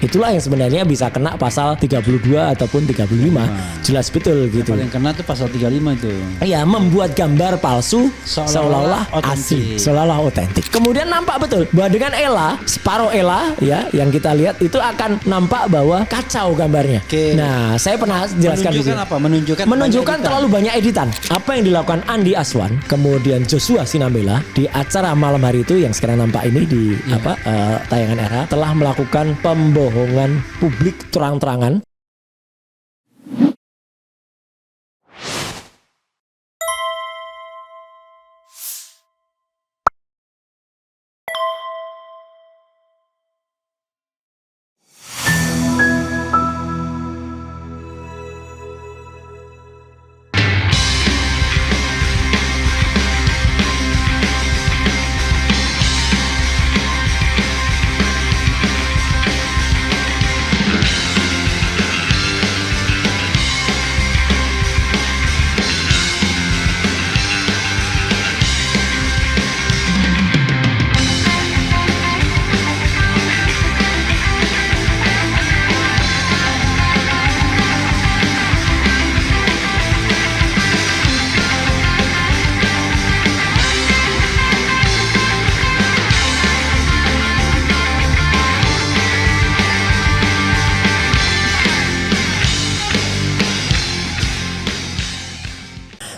Itulah yang sebenarnya bisa kena pasal 32 ataupun 35. Jelas betul gitu. Paling kena tuh pasal 35 itu. Iya, membuat gambar palsu seolah-olah asli, seolah-olah otentik. Kemudian nampak betul bahwa dengan Ella, separuh Ella ya yang kita lihat itu akan nampak bahwa kacau gambarnya. Nah, saya pernah jelaskan di sini. Apa? Menunjukkan terlalu banyak editan. Apa yang dilakukan Andi Aswan, kemudian Joshua Sinambela di acara malam hari itu yang sekarang nampak ini di tayangan era telah melakukan pembohongan publik terang-terangan.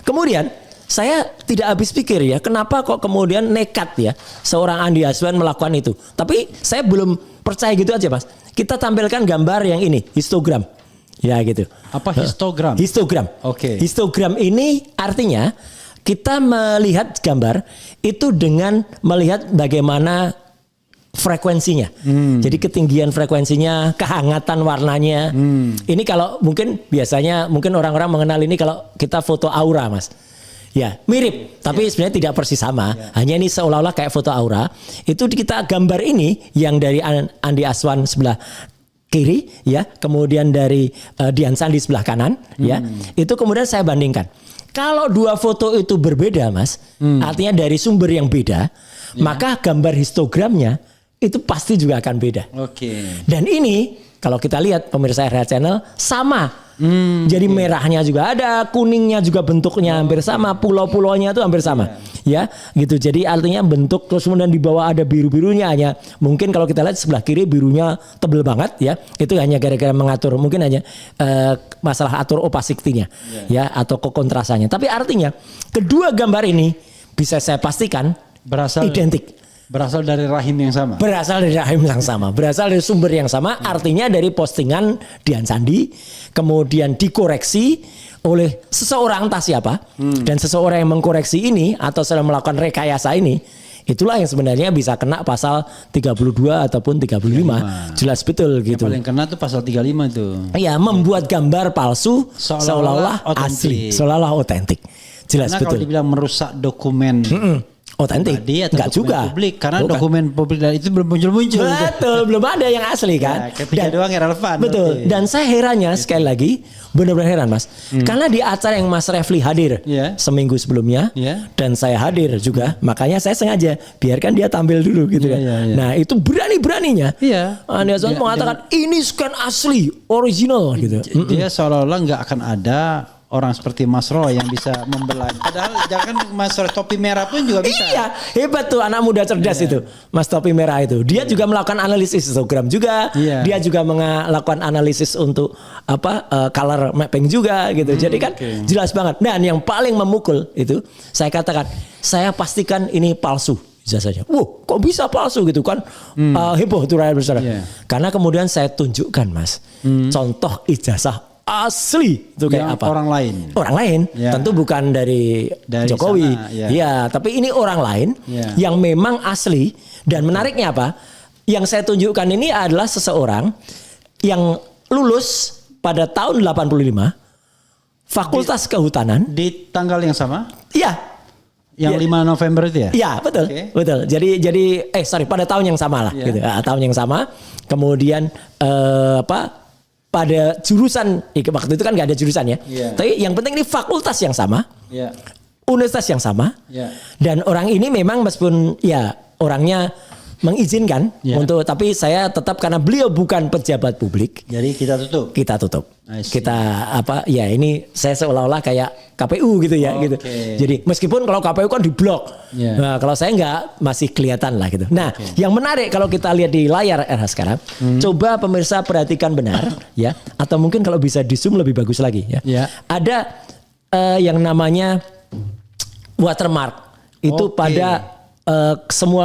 Kemudian saya tidak habis pikir ya, kenapa kok kemudian nekat ya seorang Andi Aswan melakukan itu. Tapi saya belum percaya gitu aja, Mas. Kita tampilkan gambar yang ini, histogram. Ya gitu. Apa histogram? Histogram. Oke. Histogram ini artinya kita melihat gambar itu dengan melihat bagaimana frekuensinya. Jadi ketinggian frekuensinya, kehangatan warnanya. Ini kalau mungkin biasanya mungkin orang-orang mengenal ini kalau kita foto aura, Mas. Ya, mirip, tapi sebenarnya tidak persis sama. Hanya ini seolah-olah kayak foto aura. Itu kita gambar ini yang dari Andi Aswan sebelah kiri ya, kemudian dari Dian Sandi sebelah kanan ya. Itu kemudian saya bandingkan. Kalau dua foto itu berbeda, Mas, artinya dari sumber yang beda, maka gambar histogramnya itu pasti juga akan beda. Dan ini kalau kita lihat pemirsa RH Channel sama. Jadi merahnya juga ada, kuningnya juga bentuknya hampir sama, pulau-pulaunya itu hampir sama. Ya, gitu. Jadi artinya bentuk terus kemudian di bawah ada biru-birunya, hanya mungkin kalau kita lihat sebelah kiri birunya tebel banget ya. Itu hanya gara-gara mengatur, mungkin hanya masalah atur opacity-nya ya atau kekontrasannya. Tapi artinya kedua gambar ini bisa saya pastikan identik. Berasal dari rahim yang sama. Berasal dari rahim yang sama. Berasal dari sumber yang sama. Artinya dari postingan Dian Sandi. Kemudian dikoreksi oleh seseorang entah siapa. Dan seseorang yang mengkoreksi ini atau sedang melakukan rekayasa ini. Itulah yang sebenarnya bisa kena pasal 32 ataupun 35. Jelas betul gitu. Yang paling kena tuh pasal 35 tuh. Iya, membuat gambar palsu seolah-olah asli. Seolah-olah otentik. Jelas karena betul. Kalau dibilang merusak dokumen otentik, enggak juga publik, karena dokumen publik itu belum muncul-muncul. Betul, belum ada yang asli kan. Ketiga doang yang relevan. Betul. Dan saya herannya sekali lagi, benar-benar heran, Mas. Karena di acara yang Mas Refli hadir seminggu sebelumnya, dan saya hadir juga, makanya saya sengaja biarkan dia tampil dulu gitu kan. Nah itu berani-beraninya. Andi Aswan mengatakan ini scan asli, original gitu. Dia seolah-olah nggak akan ada orang seperti Mas Roy yang bisa membelanya. Padahal jangan Mas Roy topi merah pun juga bisa. Iya, hebat tuh anak muda cerdas itu. Mas topi merah itu. Dia juga melakukan analisis histogram juga. Dia juga melakukan analisis untuk color mapping juga gitu. Jadi kan jelas banget. Dan yang paling memukul itu saya katakan, saya pastikan ini palsu ijazahnya. Wow, kok bisa palsu gitu kan? Heboh tuh rakyat besar. Karena kemudian saya tunjukkan, Mas, contoh ijazah asli itu kayak apa? Orang lain. Orang lain, tentu bukan dari Jokowi. Sana, tapi ini orang lain yang memang asli. Dan menariknya apa? Yang saya tunjukkan ini adalah seseorang yang lulus pada tahun 85 Fakultas Kehutanan di tanggal yang sama? Iya. Yang 5 November itu ya? Iya, betul. Betul. Jadi pada tahun yang sama lah gitu. Tahun yang sama. Kemudian pada jurusan, waktu itu kan nggak ada jurusan ya. Tapi yang penting ini fakultas yang sama, universitas yang sama, dan orang ini memang meskipun ya orangnya mengizinkan Ya. untuk, tapi saya tetap karena beliau bukan pejabat publik, Jadi kita tutup. kita tutup. I see. Kita apa ya, ini saya seolah-olah kayak KPU gitu ya gitu. Jadi meskipun kalau KPU kan diblok. Yeah. Nah, kalau saya enggak, masih kelihatan lah gitu. Nah, yang menarik kalau kita lihat di layar RH sekarang, coba pemirsa perhatikan benar ya, atau mungkin kalau bisa di zoom lebih bagus lagi ya. Yeah. Ada yang namanya watermark. Itu pada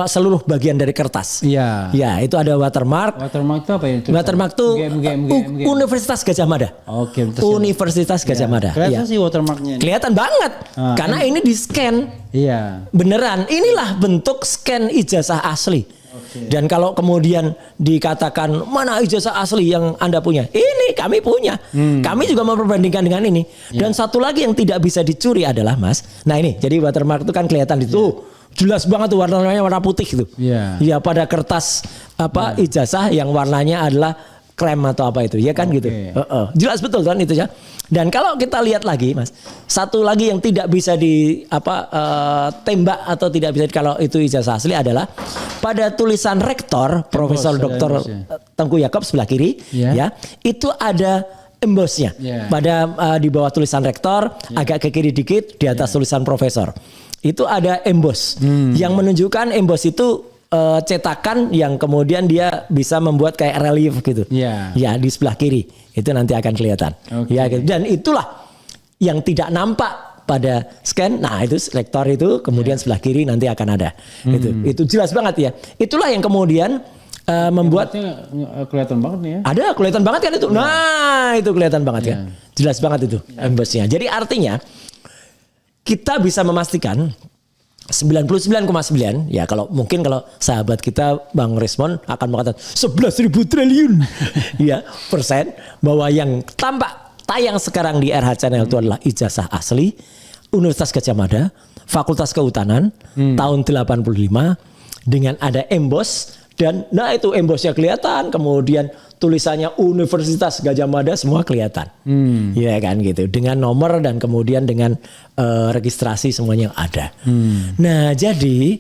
seluruh bagian dari kertas. Iya. Ya, itu ada watermark. Watermark itu apa ya? Watermark itu Game. Universitas Gadjah Mada. Oke, Universitas Gadjah Mada. Kelihatan Iya. sih watermarknya. Kelihatan banget. Karena ini di scan. Iya. Beneran. Inilah bentuk scan ijazah asli. Dan kalau kemudian dikatakan mana ijazah asli yang Anda punya? Ini kami punya. Kami juga memperbandingkan dengan ini. Dan satu lagi yang tidak bisa dicuri adalah Mas. Nah ini, jadi watermark itu kan kelihatan itu. Jelas banget tuh warnanya warna putih gitu. Iya. Ya pada kertas apa ijazah yang warnanya adalah krem atau apa itu, ya kan gitu. Jelas betul kan itu ya. Dan kalau kita lihat lagi Mas, satu lagi yang tidak bisa di tembak atau tidak bisa kalau itu ijazah asli adalah pada tulisan rektor Profesor Dr. Tengku Yaakob sebelah kiri ya, itu ada embossnya. Pada di bawah tulisan rektor, agak ke kiri dikit di atas tulisan profesor. Itu ada emboss yang menunjukkan emboss itu cetakan yang kemudian dia bisa membuat kayak relief gitu. Ya di sebelah kiri itu nanti akan kelihatan. Ya gitu. Dan itulah yang tidak nampak pada scan. Nah itu rektor itu kemudian sebelah kiri nanti akan ada. Itu jelas banget ya. Itulah yang kemudian membuat kelihatan banget nih ya. Ada kelihatan banget kan itu. Nah itu kelihatan banget ya. Jelas banget itu embossnya. Jadi artinya kita bisa memastikan 99,9 ya, kalau mungkin kalau sahabat kita Bang Resmon akan mengatakan 11.000 triliun ya persen bahwa yang tampak tayang sekarang di RH Channel itu adalah ijazah asli Universitas Gadjah Mada, Fakultas Kehutanan tahun 85 dengan ada emboss. Dan nah itu embossnya kelihatan, kemudian tulisannya Universitas Gadjah Mada semua kelihatan, ya kan gitu, dengan nomor dan kemudian dengan registrasi semuanya ada. Nah jadi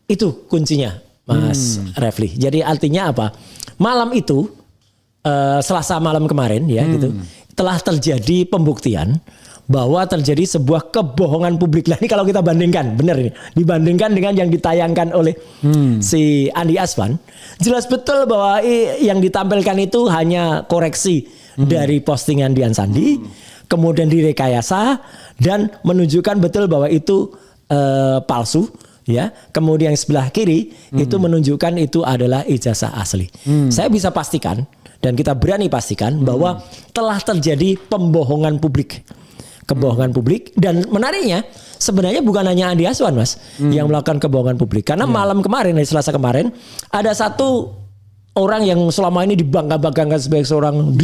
itu kuncinya, Mas Refli. Jadi artinya apa? Malam itu Selasa malam kemarin ya gitu, telah terjadi pembuktian bahwa terjadi sebuah kebohongan publik. Lah ini kalau kita bandingkan, benar ini, dibandingkan dengan yang ditayangkan oleh si Andi Aswan, jelas betul bahwa yang ditampilkan itu hanya koreksi dari postingan Dian Sandi, kemudian direkayasa dan menunjukkan betul bahwa itu palsu. Ya, kemudian yang sebelah kiri itu menunjukkan itu adalah ijazah asli. Saya bisa pastikan dan kita berani pastikan bahwa telah terjadi pembohongan publik. Kebohongan publik, dan menariknya sebenarnya bukan hanya Andi Aswan Mas yang melakukan kebohongan publik, karena malam kemarin, dari Selasa kemarin, ada satu orang yang selama ini dibangga-banggakan sebagai seorang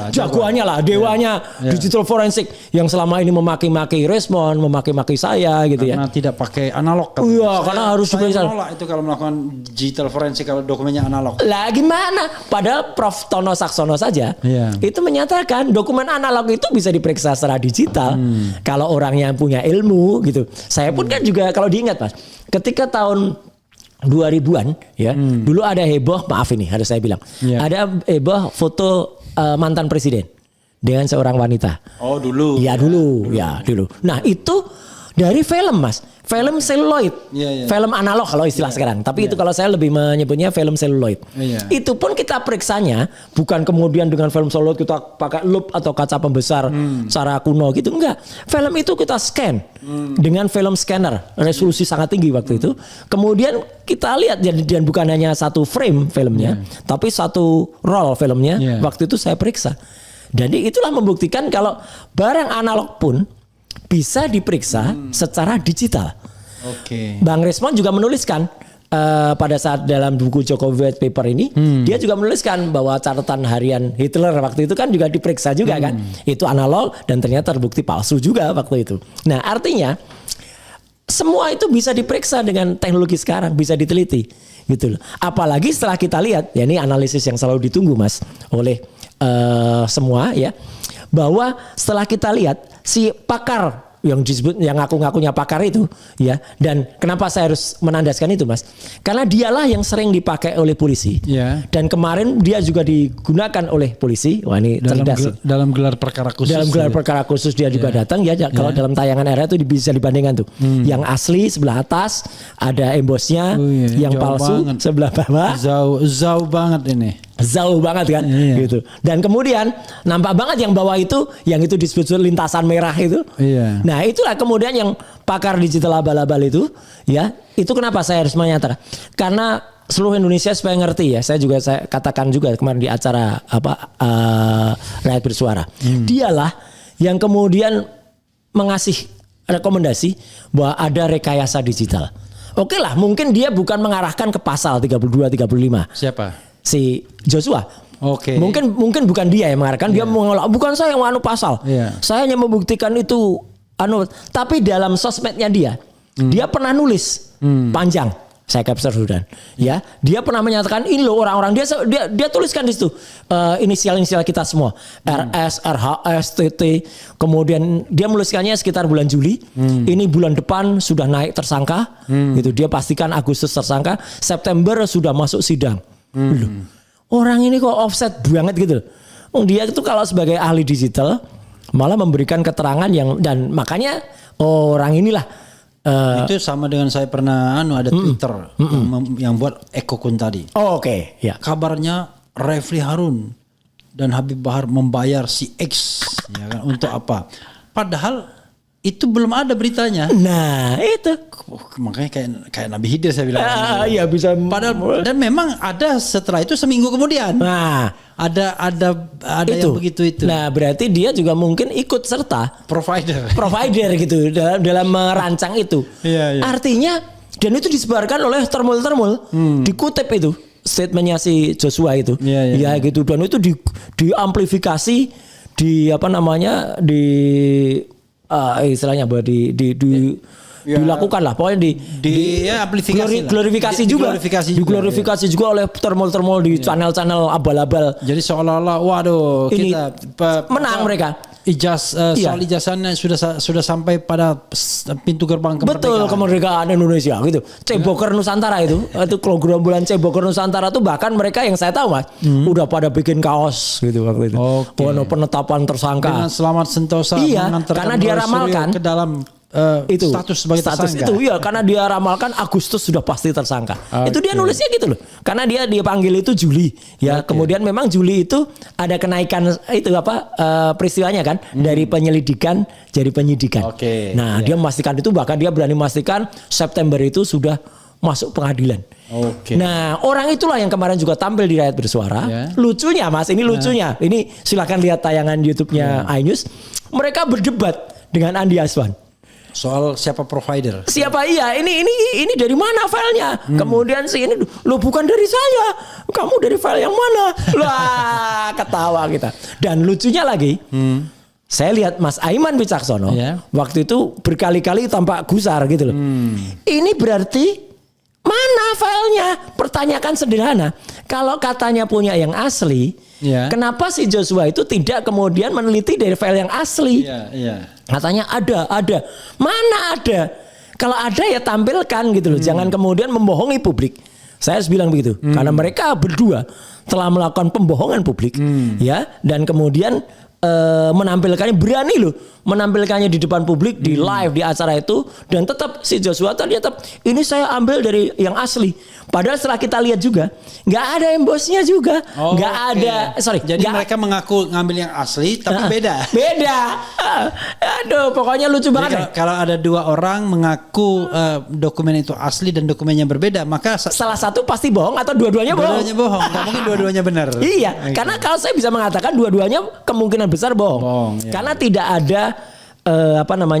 jagoannya lah, dewanya digital forensik yang selama ini memaki-maki Resmon, memaki-maki saya gitu karena tidak pakai analog. Iya, karena harus saya menolak itu kalau melakukan digital forensik kalau dokumennya analog. Lah gimana? Padahal Prof. Tono Saksono saja itu menyatakan dokumen analog itu bisa diperiksa secara digital kalau orang yang punya ilmu gitu. Saya pun kan juga kalau diingat Mas, ketika tahun 2000-an ya, dulu ada heboh, maaf ini harus saya bilang, ada heboh foto mantan presiden dengan seorang wanita. Oh dulu. Ya dulu. Nah itu dari film Mas, film seluloid, film analog kalau istilah sekarang. Tapi itu kalau saya lebih menyebutnya film seluloid. Itu pun kita periksanya bukan kemudian dengan film seluloid kita pakai loop atau kaca pembesar cara kuno gitu, enggak. Film itu kita scan dengan film scanner, resolusi sangat tinggi waktu itu. Kemudian kita lihat dan bukan hanya satu frame filmnya, tapi satu roll filmnya. Waktu itu saya periksa. Jadi itulah membuktikan kalau barang analog pun bisa diperiksa secara digital. Bang Resmon juga menuliskan pada saat dalam buku Jokowi White Paper ini, dia juga menuliskan bahwa catatan harian Hitler waktu itu kan juga diperiksa juga kan. Itu analog dan ternyata terbukti palsu juga waktu itu. Nah artinya semua itu bisa diperiksa dengan teknologi sekarang, bisa diteliti gitu loh. Apalagi setelah kita lihat, ya ini analisis yang selalu ditunggu Mas oleh semua ya, bahwa setelah kita lihat si pakar yang disebut yang ngaku-ngakunya pakar itu ya. Dan kenapa saya harus menandaskan itu, Mas? Karena dialah yang sering dipakai oleh polisi. Ya. Dan kemarin dia juga digunakan oleh polisi. Wah, ini cerdas. Dalam gelar perkara khusus. Dalam gelar perkara khusus dia juga datang ya. Kalau dalam tayangan era itu bisa dibandingkan tuh. Yang asli sebelah atas ada embosnya, yang palsu banget. sebelah bawah. Jauh banget ini. Jauh banget kan gitu. Dan kemudian nampak banget yang bawah itu yang itu disebut lintasan merah itu. Iya. Nah, itulah kemudian yang pakar digital abal-abal itu ya. Itu kenapa saya harus menyatakan? Karena seluruh Indonesia supaya ngerti ya. Saya katakan juga kemarin di acara Rakyat Bersuara. Dialah yang kemudian mengasih rekomendasi bahwa ada rekayasa digital. Oke lah, mungkin dia bukan mengarahkan ke pasal 32 35. Siapa? Si Joshua. Oke. Mungkin bukan dia yang mengarahkan, dia mengolah bukan saya yang pasal. Saya hanya membuktikan itu tapi dalam sosmednya dia pernah nulis panjang. Saya capture sudah. Ya, dia pernah menyatakan ini loh orang-orang dia tuliskan di situ inisial-inisial kita semua. RS, RHS, TT. Kemudian dia menuliskannya sekitar bulan Juli. Ini bulan depan sudah naik tersangka. Gitu. Dia pastikan Agustus tersangka, September sudah masuk sidang. Loh, orang ini kok offset banget gitu. Dia itu kalau sebagai ahli digital malah memberikan keterangan dan makanya orang inilah itu sama dengan saya pernah ada Twitter yang buat Eko Kun tadi. Oke, ya. Kabarnya Refli Harun dan Habib Bahar membayar si X ya kan, untuk apa? Padahal itu belum ada beritanya. Nah, itu. Makanya kayak Nabi Khidir saya bilang. Iya bisa. Padahal dan memang ada setelah itu seminggu kemudian. Nah, ada itu. Yang begitu itu. Nah, berarti dia juga mungkin ikut serta provider gitu dalam merancang itu. Iya. Artinya dan itu disebarkan oleh termul-termul. Dikutip itu statementnya si Joshua itu. Ya gitu dan itu diamplifikasi istilahnya bahwa dilakukan lah pokoknya glorifikasi juga oleh termol di channel-channel abal-abal. Jadi seolah-olah waduh ini kita menang mereka. Soal ijazahnya sudah sampai pada pintu gerbang kemerdekaan. Betul, kemerdekaan Indonesia gitu. Ceboker Nusantara itu gerombolan Ceboker Nusantara itu bahkan mereka yang saya tahu Mas udah pada bikin kaos gitu waktu itu. Penetapan tersangka. Dengan Selamat Sentosa karena dia ramalkan ke dalam itu status sebagai tersangka. Itu karena dia ramalkan Agustus sudah pasti tersangka. Itu dia nulisnya gitu loh. Karena dia panggil itu Juli ya. Kemudian memang Juli itu ada kenaikan itu peristiwanya kan dari penyelidikan jadi penyidikan. Nah, dia memastikan itu bahkan dia berani memastikan September itu sudah masuk pengadilan. Nah, orang itulah yang kemarin juga tampil di Rakyat Bersuara. Lucunya Mas, ini lucunya. Ini silakan lihat tayangan YouTube-nya iNews. Mereka berdebat dengan Andi Aswan. Soal siapa provider? Siapa ini dari mana filenya? Kemudian ini lo bukan dari saya. Kamu dari file yang mana? Wah, ketawa kita. Dan lucunya lagi, saya lihat Mas Aiman Wicaksono waktu itu berkali-kali tampak gusar gitu loh. Ini berarti mana filenya? Pertanyakan sederhana. Kalau katanya punya yang asli, kenapa si Joshua itu tidak kemudian meneliti dari file yang asli? Katanya ada. Mana ada? Kalau ada ya tampilkan gitu loh. Jangan kemudian membohongi publik. Saya harus bilang begitu. Karena mereka berdua telah melakukan pembohongan publik, ya, dan kemudian menampilkannya berani loh menampilkannya di depan publik di live di acara itu dan tetap si Joshua tadi tetap ini saya ambil dari yang asli. Padahal setelah kita lihat juga nggak ada embosnya juga, nggak ada. Jadi mereka mengaku ngambil yang asli tapi beda. Aduh, pokoknya lucu banget. Kalau ada dua orang mengaku dokumen itu asli dan dokumennya berbeda, maka salah satu pasti bohong atau dua-duanya bohong. Dua-duanya bohong. Nggak mungkin dua-duanya benar. Iya, karena kalau saya bisa mengatakan dua-duanya kemungkinan besar bohong. Karena tidak ada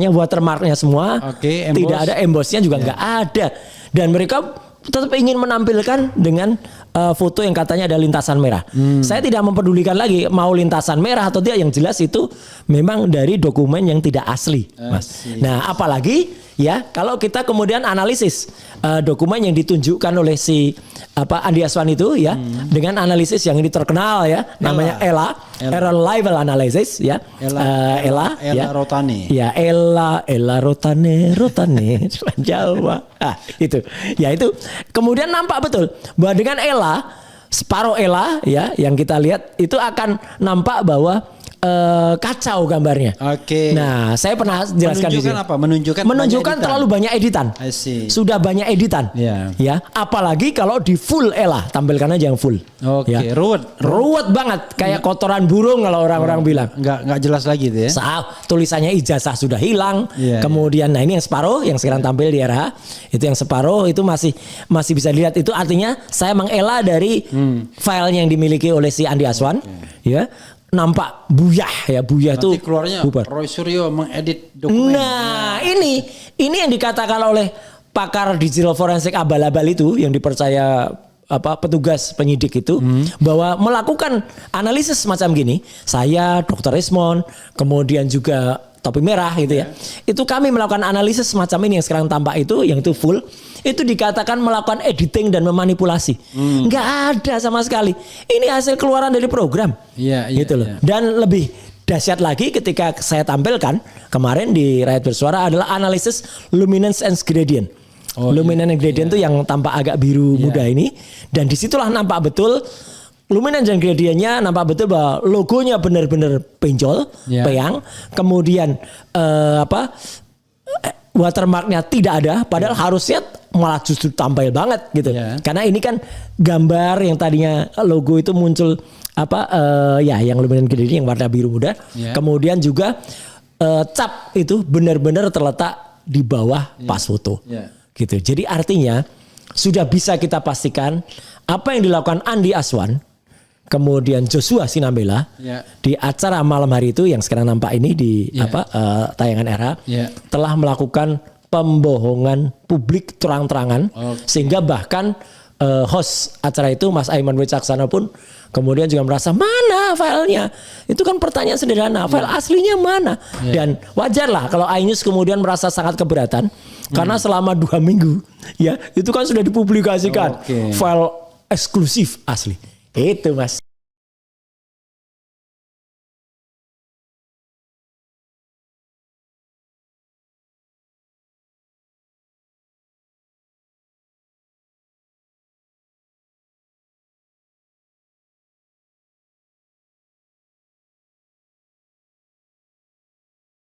watermarknya semua, tidak ada embossnya juga nggak ada, dan mereka tetap ingin menampilkan dengan foto yang katanya ada lintasan merah. Saya tidak mempedulikan lagi mau lintasan merah atau tidak, yang jelas itu memang dari dokumen yang tidak asli, Mas. Nah, apalagi ya kalau kita kemudian analisis dokumen yang ditunjukkan oleh si Andi Aswan itu ya dengan analisis yang ini terkenal ya namanya ELA. Error Level Analysis ya. Ella Rotane. Ya Ella Rotane Jawa. Itu. Ya itu kemudian nampak betul bahwa dengan separuh Ella ya yang kita lihat itu akan nampak bahwa kacau gambarnya. Oke. Nah, saya pernah jelaskan di sini. Menunjukkan terlalu banyak editan. I see. Sudah banyak editan. Yeah. Ya, apalagi kalau di full Ella, tampilkan aja yang full. Oke, ya. ruwet banget kayak kotoran burung kalau orang-orang bilang. Enggak jelas lagi itu ya. Tulisannya ijazah sudah hilang. Yeah, kemudian nah ini yang separuh yang sekarang tampil di RH, itu yang separuh itu masih bisa dilihat, itu artinya saya mengelah dari filenya yang dimiliki oleh si Andi Aswan. Ya. Nampak buyah itu keluarnya bubar. Roy Suryo mengedit dokumen. Nah, ini yang dikatakan oleh pakar digital forensik abal-abal itu yang dipercaya petugas penyidik itu bahwa melakukan analisis semacam gini, saya Dr. Ismon, kemudian juga Topi Merah gitu ya. Itu kami melakukan analisis semacam ini yang sekarang tampak itu, yang itu full, itu dikatakan melakukan editing dan memanipulasi. Nggak ada sama sekali. Ini hasil keluaran dari program. Gitu loh. Dan lebih dahsyat lagi ketika saya tampilkan kemarin di Rakyat Bersuara adalah analisis luminance and gradient. Luminance and gradient itu yang tampak agak biru muda ini, dan disitulah nampak betul luminance dan gradientnya, nampak betul bahwa logonya benar-benar penjol, peyang. Kemudian watermarknya tidak ada, padahal harusnya malah justru tampil banget gitu. Karena ini kan gambar yang tadinya logo itu muncul yang luminance gradient yang warna biru muda. Kemudian juga cap itu benar-benar terletak di bawah pas foto. Gitu. Jadi artinya sudah bisa kita pastikan apa yang dilakukan Andi Aswan, kemudian Joshua Sinambela di acara malam hari itu yang sekarang nampak ini di tayangan RH telah melakukan pembohongan publik terang-terangan, sehingga bahkan host acara itu Mas Aiman Wicaksono pun kemudian juga merasa mana filenya, itu kan pertanyaan sederhana, file aslinya mana. Dan wajar lah kalau iNews kemudian merasa sangat keberatan karena selama 2 minggu ya itu kan sudah dipublikasikan file eksklusif asli. Itu Mas.